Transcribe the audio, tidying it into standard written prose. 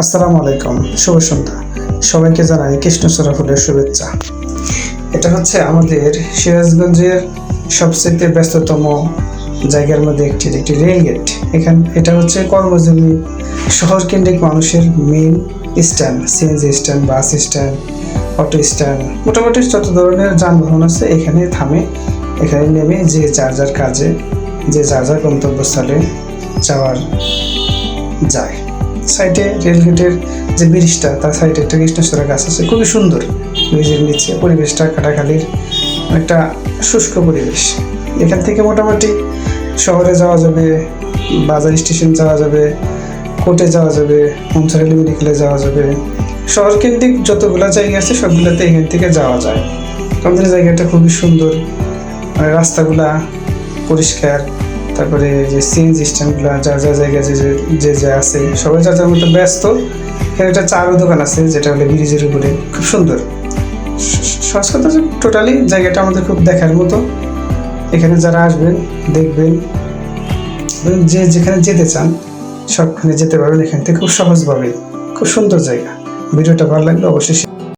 আসসালামু আলাইকুম, শুভ সন্ধ্যা। সবাইকে জানাই কৃষ্ণচূড়া ফুলের শুভেচ্ছা। এটা হচ্ছে আমাদের সিরাজগঞ্জের সবচেয়ে ব্যস্ততম জায়গার মধ্যে একটি রেলগেট। এটা হচ্ছে কর্মজীবী শহর কেন্দ্রিক মানুষের main stand, CNG stand, bus stand, auto stand, মোটামুটি যত ধরনের যানবাহন আছে এখানে থামে। এখানে নেমে যে যার যার কাজে, যে যার যার গন্তব্যস্থলে যাওয়ার যায়। সাইডে রেলগেটের যে ব্রিজটা, তার সাইডে একটা কৃষ্ণচূড়া গাছ আছে, খুবই সুন্দর। ব্রিজের নিচে পরিবেশটা কাটাখালির একটা শুষ্ক পরিবেশ। এখান থেকে মোটামুটি শহরে যাওয়া যাবে, বাজার স্টেশন যাওয়া যাবে, কোর্টে যাওয়া যাবে, মনসার মেডিকেলে যাওয়া যাবে। শহর কেন্দ্রিক যতগুলো জায়গা আছে সবগুলোতে এখান থেকে যাওয়া যায়। আমাদের জায়গাটা খুবই সুন্দর, মানে রাস্তাগুলা পরিষ্কার। তারপরে যে সিএনজি স্ট্যান্ডগুলো যার যার জায়গায় যে আছে, সবাই যার যার মতো ব্যস্ত। এখানে একটা চারও দোকান আছে যেটা হলো ব্রিজের উপরে, খুব সুন্দর। সংস্কৃত টোটালি জায়গাটা আমাদের খুব দেখার মতো। এখানে যারা আসবেন, দেখবেন, যে যেখানে যেতে চান সবখানে যেতে পারবেন এখান থেকে খুব সহজভাবে। খুব সুন্দর জায়গা। ভিডিওটা ভালো লাগলে অবশ্যই